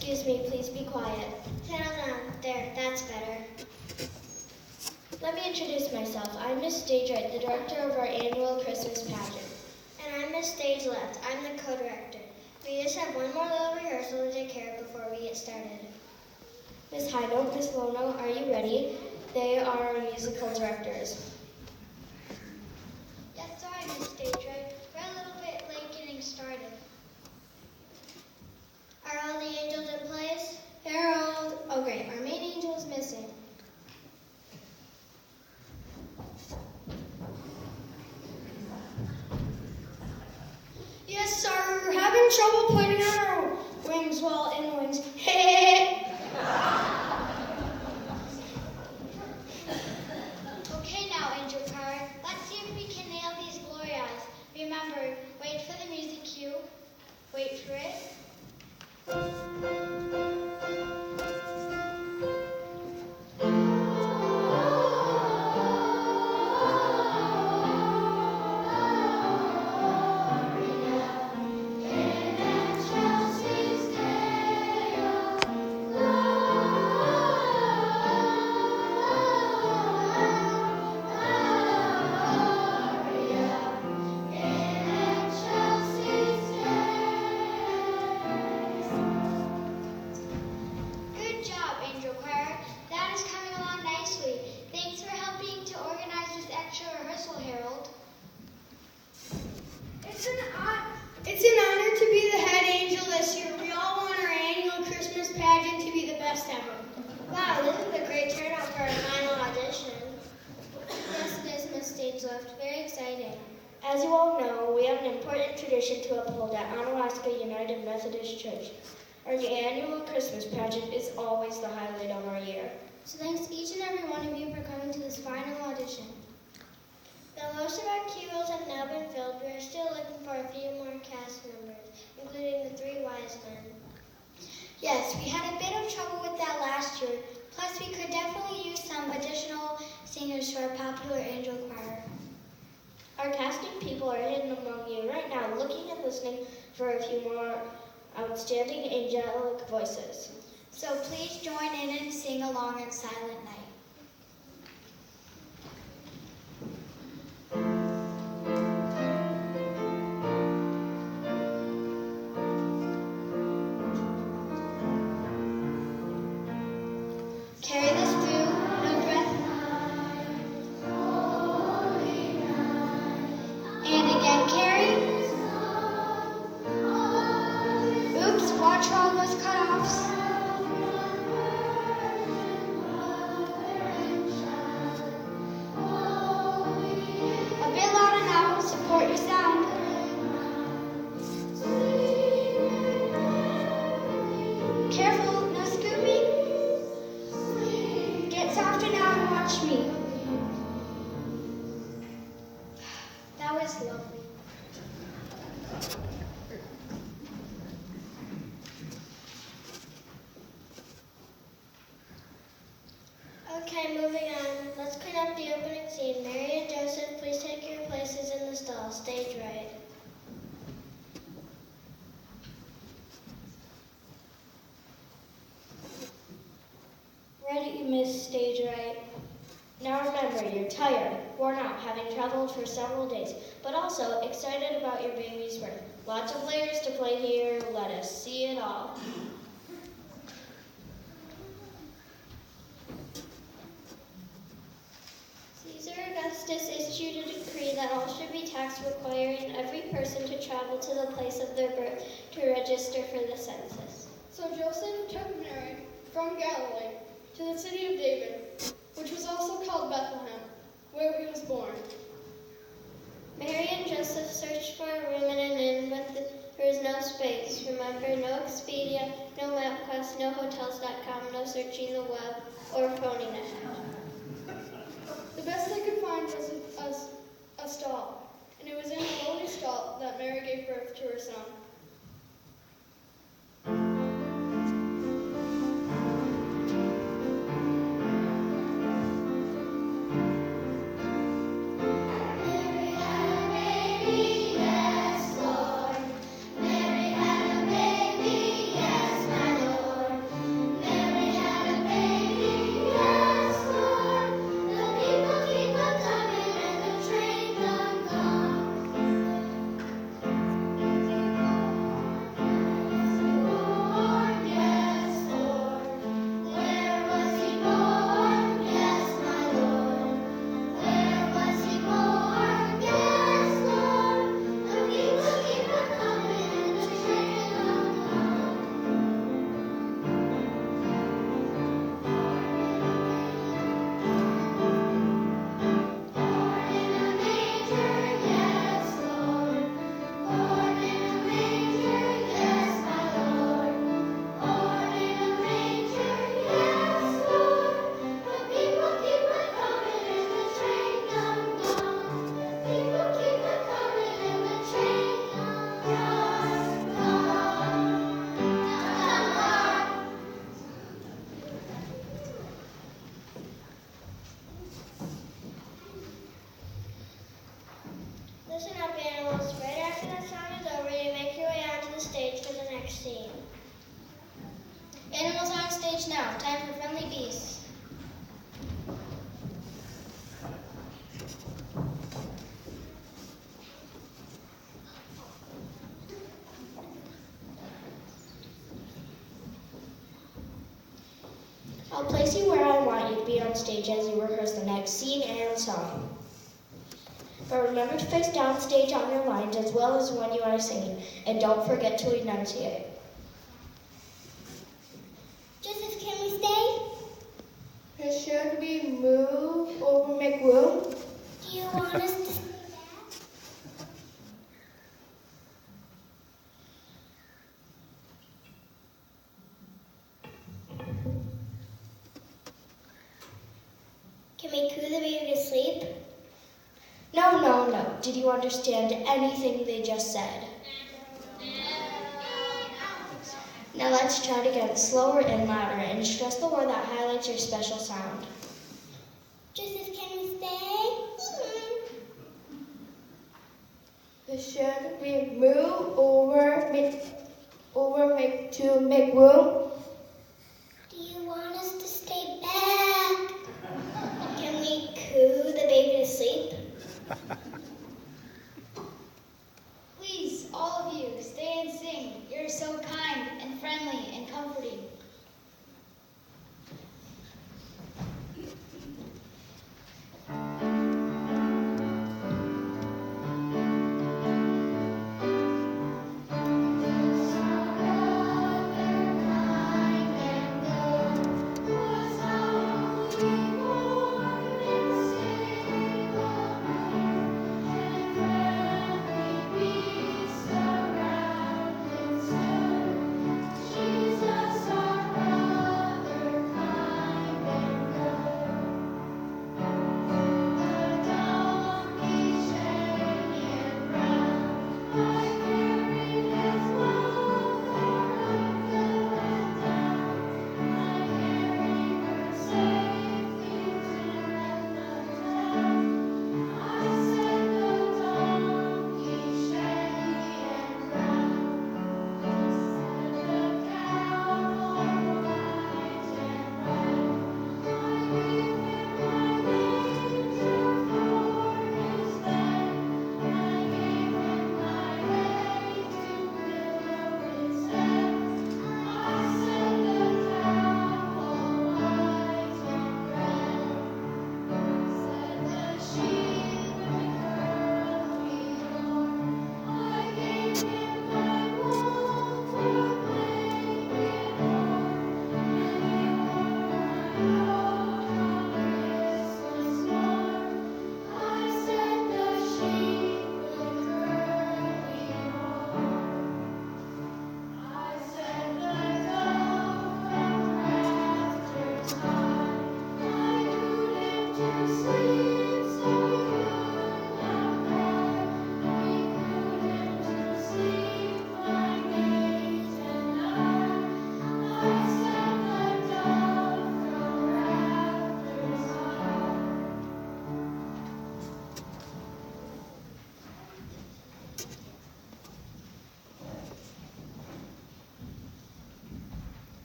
Excuse me, please be quiet. Settle down. There, that's better. Let me introduce myself. I'm Miss Stage Right, the director of our annual Christmas pageant. And I'm Miss Stage Left. I'm the co-director. We just have one more little rehearsal to take care of before we get started. Miss High Note, Miss Low Note, are you ready? They are our musical directors. Yes, sorry, Miss Stage Right. We're a little bit late getting started. Are all the angels in place? They're all... Oh, great. Our main angel is missing. Yes, sir. We're having trouble putting on our wings while in wings. Hey! Okay now, Angel Choir. Let's see if we can nail these glory eyes. Remember, wait for the music cue. Wait for it. It's an honor to be the head angel this year. We all want our annual Christmas pageant to be the best ever. Wow, this is a great turnout for our final audition. Yes, it is, Miss Stage Left. Very exciting. As you all know, we have an important tradition to uphold at Onalaska United Methodist Church. Our annual Christmas pageant is always the highlight of our year. So thanks each and every one of you for coming to this final audition. Though most of our key roles have now been filled, we are still looking for a few more cast members, including the 3 wise men. Yes, we had a bit of trouble with that last year. Plus, we could definitely use some additional singers to our popular angel choir. Our casting people are hidden among you right now, looking and listening for a few more outstanding angelic voices. So please join in and sing along in Silent Night. Carry this through, no breath. And again, carry. Oops, watch for all those cutoffs. A bit louder now, support your sound. Careful, no scooping. Get softer now and watch me. That was lovely. Okay, moving on. Let's clean up the opening scene. Mary and Joseph, please take your places in the stall. Stage right. Ready, Miss Stage Right. Now remember, you're tired, worn out, having traveled for several days, but also excited about your baby's birth. Lots of layers to play here. Let us see it all. Caesar Augustus issued a decree that all should be taxed, requiring every person to travel to the place of their birth to register for the census. So Joseph took Mary from Galilee to the city of David, which was also called Bethlehem, where he was born. Mary and Joseph searched for a room in an inn, but there was no space. Remember, no Expedia, no MapQuest, no Hotels.com, no searching the web, or phoning it. The best they could find was a stall, and it was in a lowly stall that Mary gave birth to her son. Yes, Lord. Mary had a baby, yes, my Lord. Now, time for friendly beasts. I'll place you where I want you to be on stage as you rehearse the next scene and song. But remember to face downstage on your lines as well as when you are singing, and don't forget to enunciate. Joseph, can we stay? Should we move over McWoom? Do you want us to stay back? Can we coo the baby to sleep? No, no, no. Did you understand anything they just said? Now let's try it again, slower and louder, and stress the word that highlights your special sound. Joseph, can we stay? Should we move over to McWoom? Do you want us to stay back? Can we coo the baby to sleep? Please, all of you, stay and sing. You're so kind and friendly and comforting.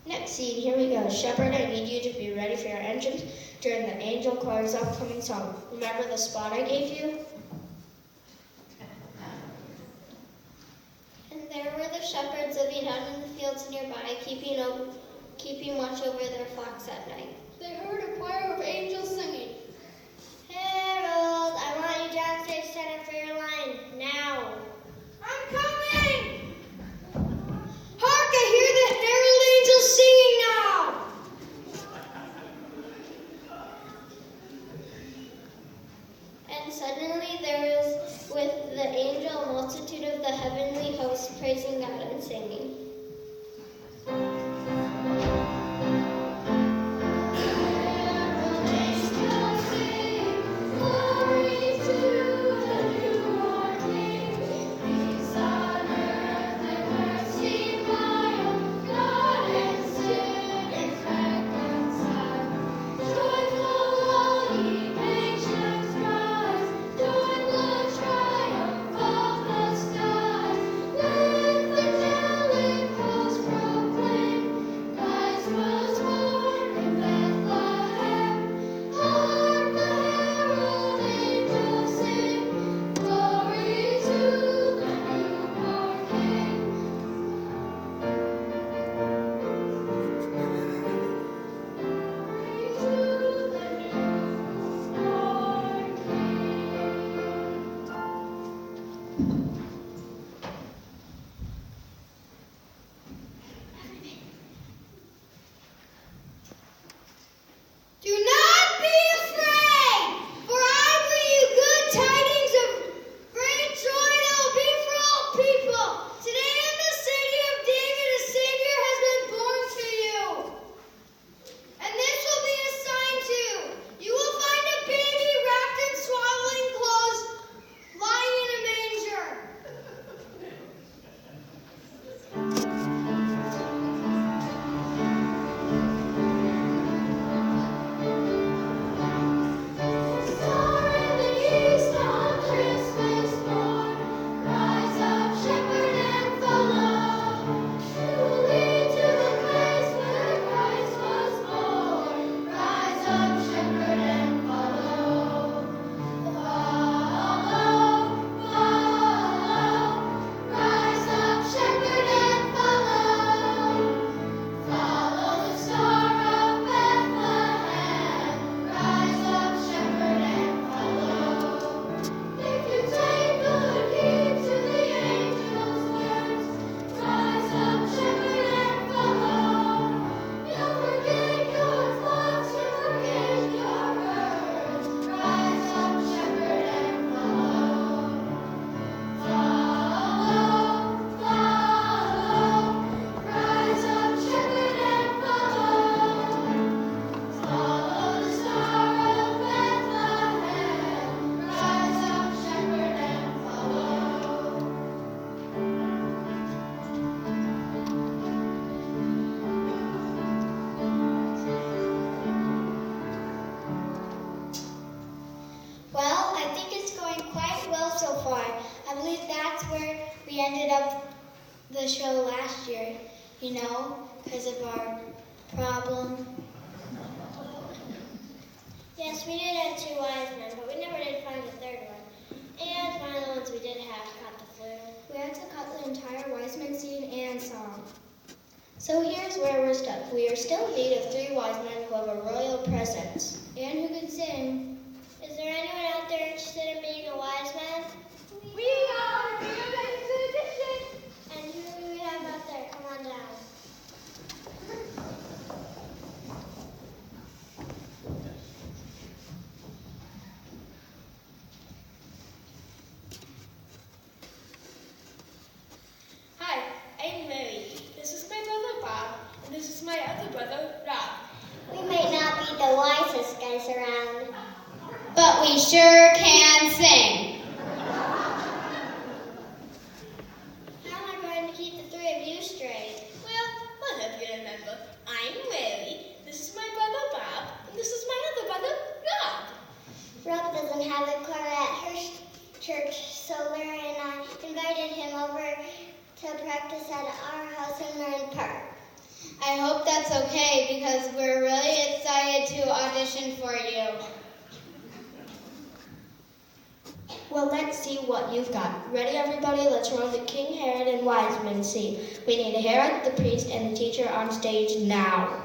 Next scene, here we go. Shepherd, I need you to be ready for your entrance during the Angel Choir's upcoming song. Remember the spot I gave you? And there were the shepherds living out in the fields nearby, keeping watch over their flocks at night. They heard a choir of angels singing. Harold, I want you downstairs center for your line, now. I'm coming! Hark, I hear the herald angels singing now! And suddenly there was with the angel a multitude of the heavenly hosts praising God and singing. ended up the show last year, because of our problem. Yes, we did have 2 wise men, but we never did find a third one. And one of the ones we did have caught the flu. We had to cut the entire wise men scene and song. So here's where we're stuck. We are still in need of 3 wise men who have a royal presence. And who can sing. Is there anyone out there interested in being a wise man? We are the expedition. And who do we have out there? Come on down. Hi, I'm Mary. This is my brother Bob, and this is my other brother Rob. We may not be the wisest guys around. But we sure can sing. How am I going to keep the 3 of you straight? Well, I'll help you remember. I'm Mary. This is my brother Bob, and this is my other brother Rob. Rob doesn't have a choir at her church, so Larry and I invited him over to practice at our house in Marin Park. I hope that's okay because we're really excited to audition for you. Well, let's see what you've got. Ready, everybody? Let's run the King Herod and Wise Men scene. We need Herod, the priest, and the teacher on stage now.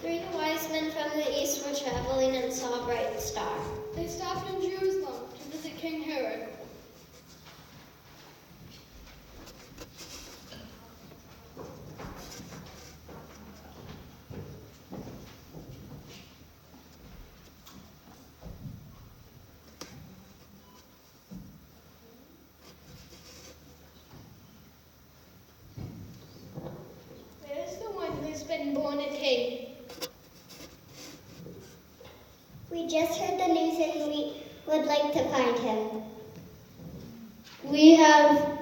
Three wise men from the east were traveling and saw a bright star. They stopped in Jerusalem to visit King Herod. Where's the one who's been born a king? We just heard the news and we would like to find him. We have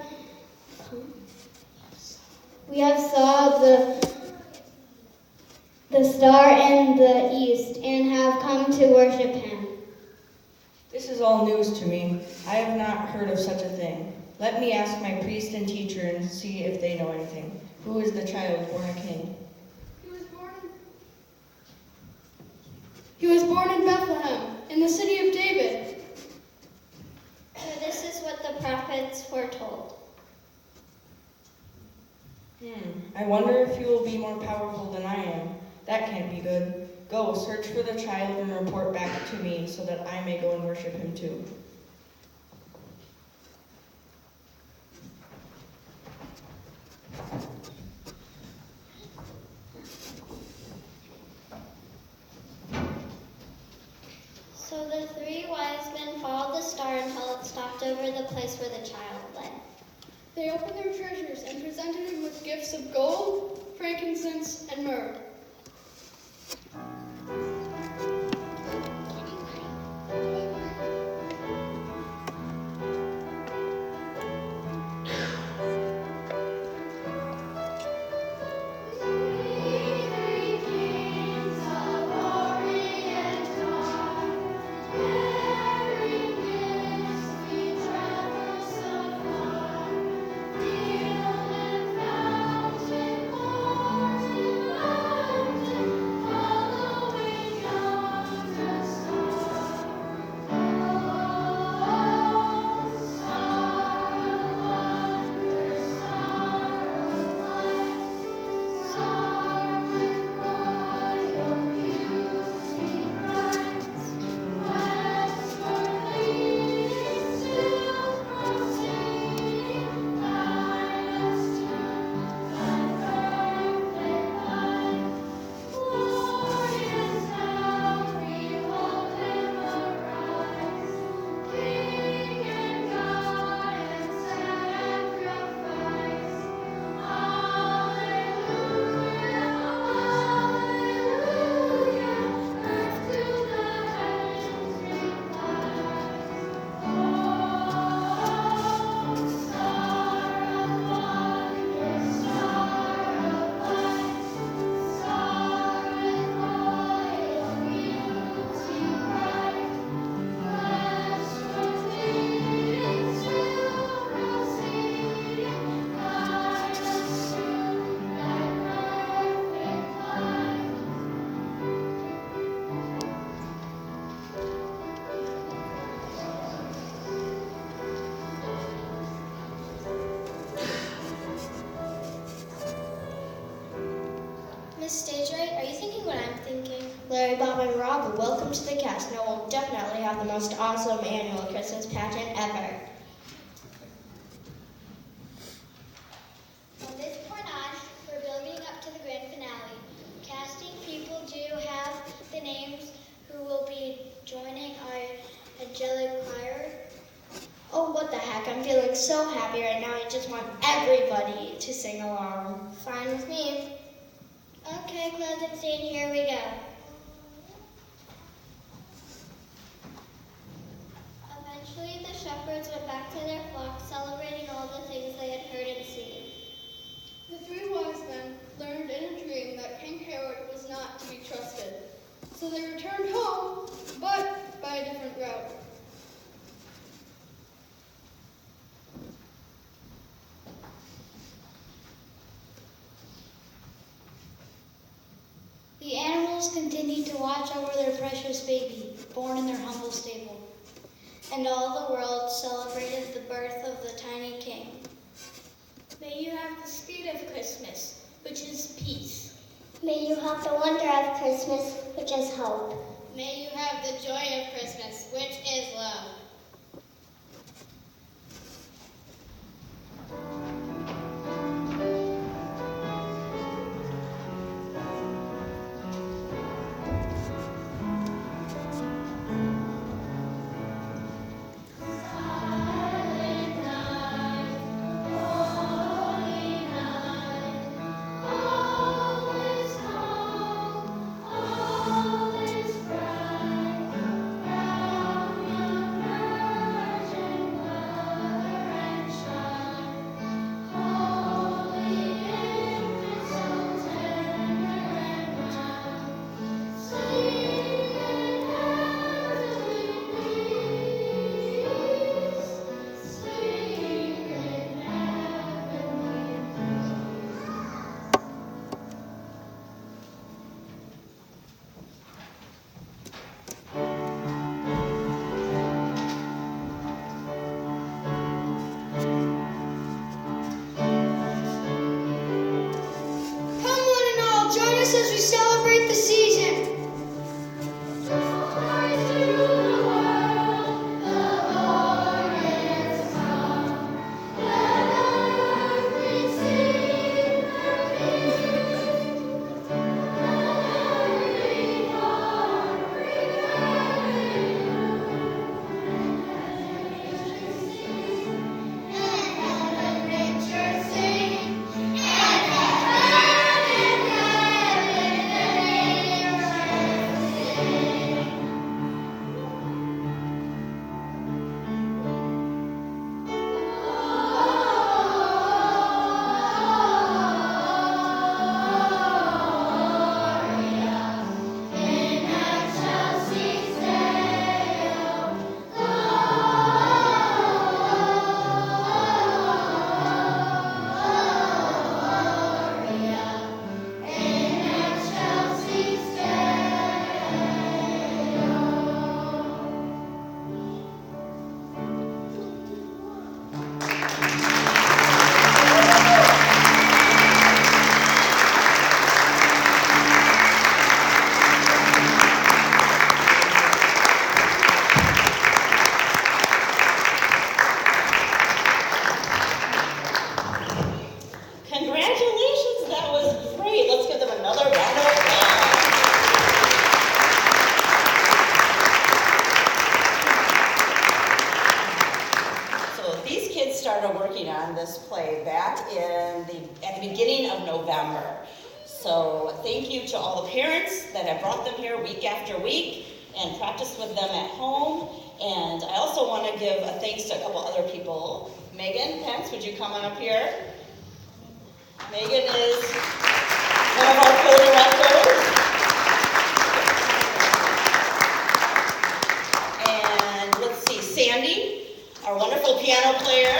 saw the star in the east and have come to worship him. This is all news to me. I have not heard of such a thing. Let me ask my priest and teacher and see if they know anything. Who is the child born a king? He was born in Bethlehem, in the city of David. So this is what the prophets foretold. I wonder if he will be more powerful than I am. That can't be good. Go, search for the child and report back to me so that I may go and worship him too. So the 3 wise men followed the star until it stopped over the place where the child lay. They opened their treasures and presented him with gifts of gold, frankincense, and myrrh. Miss Stage Right, are you thinking what I'm thinking? Larry, Bob, and Rob, welcome to the cast. Now we'll definitely have the most awesome annual Christmas pageant ever. From this point on, we're building up to the grand finale. Casting people do have the names who will be joining our angelic choir. Oh, what the heck, I'm feeling so happy right now. I just want everybody to sing along. Fine with me. Okay, closing scene, here we go. Eventually, the shepherds went back to their flock, celebrating all the things they had heard and seen. The 3 wise men learned in a dream that King Herod was not to be trusted. So they returned home, but by a different route. The animals continued to watch over their precious baby, born in their humble stable. And all the world celebrated the birth of the tiny king. May you have the spirit of Christmas, which is peace. May you have the wonder of Christmas, which is hope. May you have the joy of Christmas, which is love. As we celebrate the season. this play back at the beginning of November. So thank you to all the parents that have brought them here week after week and practiced with them at home. And I also want to give a thanks to a couple other people. Megan Pence, would you come on up here? Megan is one of our co-directors. And let's see, Sandy, our wonderful piano player.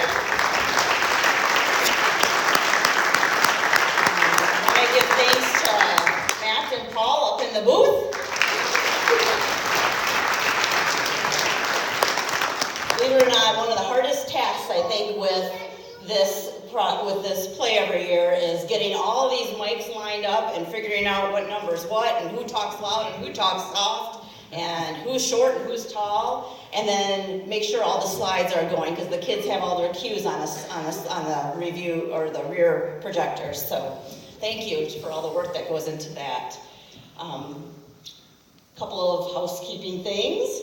I want to give thanks to Matt and Paul up in the booth. Believe it or not, one of the hardest tasks, I think, with this play every year is getting all these mics lined up up and figuring out what number's what and who talks loud and who talks soft and who's short and who's tall, and then make sure all the slides are going because the kids have all their cues on the review or the rear projectors. So thank you for all the work that goes into that. Couple of housekeeping things.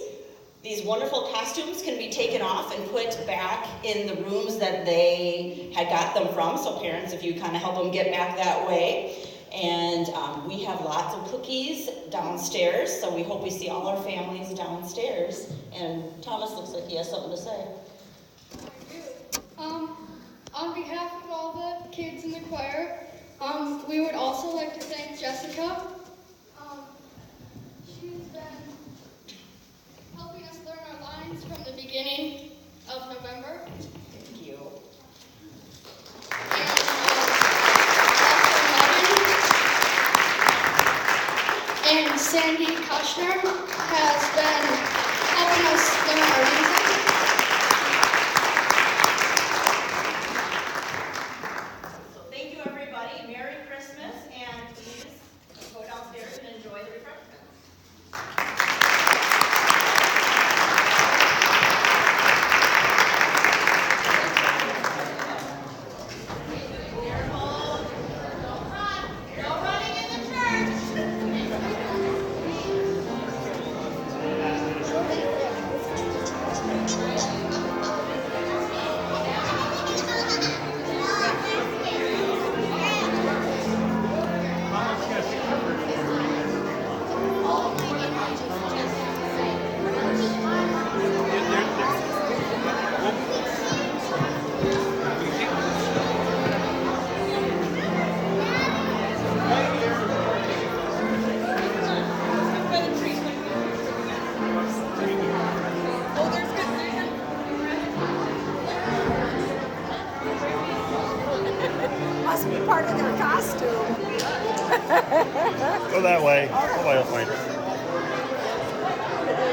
These wonderful costumes can be taken off and put back in the rooms that they had got them from. So parents, if you kind of help them get back that way. And we have lots of cookies downstairs, so we hope we see all our families downstairs. And Thomas looks like he has something to say. On behalf of all the kids in the choir, we would also like to thank Jessica. She's been helping us learn our lines from the beginning of November. Thank you. And Sandy Kushner has been helping us learn our music. So thank you, everybody. Merry Christmas, and please go downstairs and enjoy the refreshments. Must be part of their costume. Go that way. I'll find it.